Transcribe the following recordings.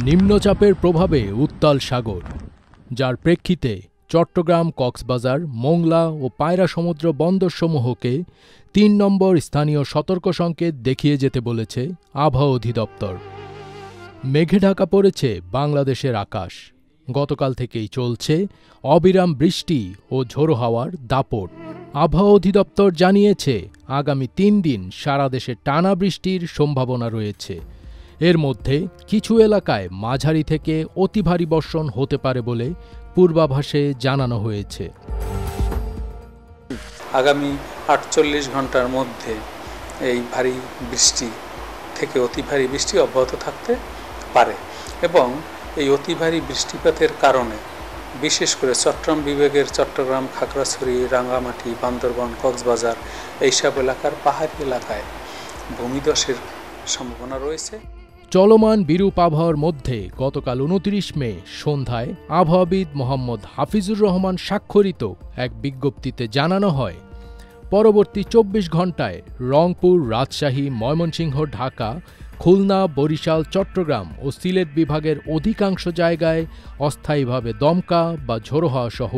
নিম্নচাপের প্রভাবে উত্তাল সাগর, যার প্রেক্ষিতে চট্টগ্রাম, কক্সবাজার, মোংলা ও পায়রা সমুদ্র বন্দরসমূহকে ৩ নম্বর স্থানীয় সতর্ক সংকেত দেখিয়ে যেতে বলেছে আবহাওয়া অধিদপ্তর। মেঘে ঢাকা পড়েছে বাংলাদেশের আকাশ। গতকাল থেকেই চলছে অবিরাম বৃষ্টি ও ঝোড়ো হাওয়ার দাপট। আবহাওয়া অধিদপ্তর জানিয়েছে, আগামী ৩ দিন সারা দেশে টানা বৃষ্টির সম্ভাবনা রয়েছে। এর মধ্যে কিছু এলাকায় মাঝারি থেকে অতি ভারী বর্ষণ হতে পারে বলে পূর্বাভাসে জানানো হয়েছে। আগামী ৪৮ ঘন্টার মধ্যে এই ভারী বৃষ্টি থেকে অতি ভারী বৃষ্টি অব্যাহত থাকতে পারে এবং এই অতি ভারী বৃষ্টিপাতের কারণে বিশেষ করে চট্টগ্রাম বিভাগের চট্টগ্রাম, খাগড়াছড়ি, রাঙ্গামাটি, বান্দরবান, কক্সবাজার এইসব এলাকার পাহাড়ি এলাকায় ভূমিধসের সম্ভাবনা রয়েছে। চলমান বিরূপ আবহাওয়ার মধ্যে গতকাল ২৯ মে সন্ধ্যায় আবহাওয়াবিদ মোহাম্মদ হাফিজুর রহমান স্বাক্ষরিত এক বিজ্ঞপ্তিতে জানানো হয়, পরবর্তী ২৪ ঘণ্টায় রংপুর, রাজশাহী, ময়মনসিংহ, ঢাকা, খুলনা, বরিশাল, চট্টগ্রাম ও সিলেট বিভাগের অধিকাংশ জায়গায় অস্থায়ীভাবে দমকা বা ঝোড়ো হাওয়া সহ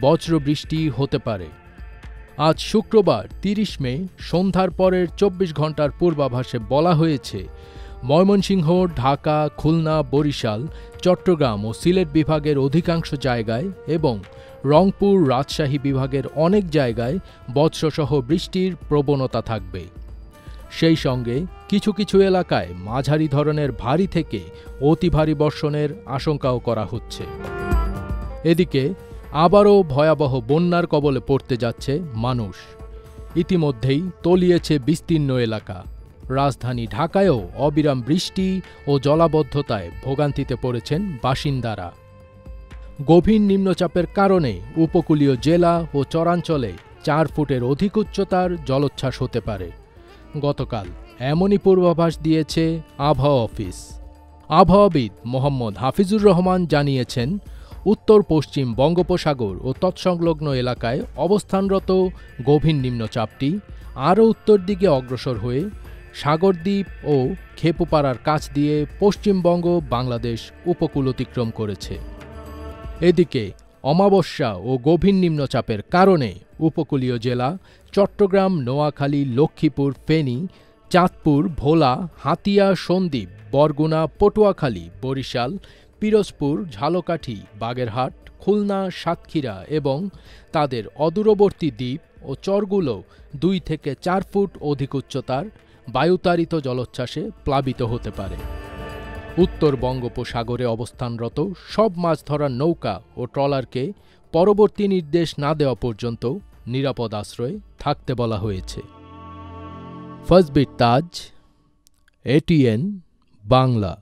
বজ্রবৃষ্টি হতে পারে। আজ শুক্রবার ৩০ মে সন্ধ্যার পরের ২৪ ঘণ্টার পূর্বাভাসে বলা হয়েছে, ময়মনসিংহ, ঢাকা, খুলনা, বরিশাল, চট্টগ্রাম ও সিলেট বিভাগের অধিকাংশ জায়গায় এবং রংপুর, রাজশাহী বিভাগের অনেক জায়গায় বজ্রসহ বৃষ্টির প্রবণতা থাকবে। সেই সঙ্গে কিছু কিছু এলাকায় মাঝারি ধরনের ভারী থেকে অতি ভারী বর্ষণের আশঙ্কাও করা হচ্ছে। এদিকে আবারও ভয়াবহ বন্যার কবলে পড়তে যাচ্ছে মানুষ। ইতিমধ্যেই তলিয়েছে বিস্তীর্ণ এলাকা। রাজধানী ঢাকায়ও অবিরাম বৃষ্টি ও জলাবদ্ধতায় ভোগান্তিতে পড়েছেন বাসিন্দারা। গভীর নিম্নচাপের কারণে উপকূলীয় জেলা ও চরাঞ্চলে ৪ ফুটের অধিক উচ্চতার জলোচ্ছ্বাস হতে পারে। গতকাল এমনই পূর্বাভাস দিয়েছে আবহাওয়া অফিস। আবহাওয়াবিদ মোহাম্মদ হাফিজুর রহমান জানিয়েছেন, উত্তর পশ্চিম বঙ্গোপসাগর ও তৎসংলগ্ন এলাকায় অবস্থানরত গভীর নিম্নচাপটি আরও উত্তর দিকে অগ্রসর হয়ে সাগরদ্বীপ ও খেপুপাড়ার কাছ দিয়ে পশ্চিমবঙ্গ, বাংলাদেশ উপকূল অতিক্রম করেছে। এদিকে অমাবস্যা ও গভীর নিম্নচাপের কারণে উপকূলীয় জেলা চট্টগ্রাম, নোয়াখালী, লক্ষ্মীপুর, ফেনী, চাঁদপুর, ভোলা, হাতিয়া, সন্দ্বীপ, বরগুনা, পটুয়াখালী, বরিশাল, পিরোজপুর, ঝালকাঠি, বাগেরহাট, খুলনা, সাতক্ষীরা এবং তাদের অদূরবর্তী দ্বীপ ও চরগুলো ২ থেকে ৪ ফুট অধিক উচ্চতার বায়ুতাড়িত জলোচ্ছ্বাসে প্লাবিত হতে পারে। উত্তর বঙ্গোপসাগরে অবস্থানরত সব মাছ ধরার নৌকা ও ট্রলারকে পরবর্তী নির্দেশ না দেওয়া পর্যন্ত নিরাপদ আশ্রয়ে থাকতে বলা হয়েছে। ফাজবির তাজ, এটিএন বাংলা।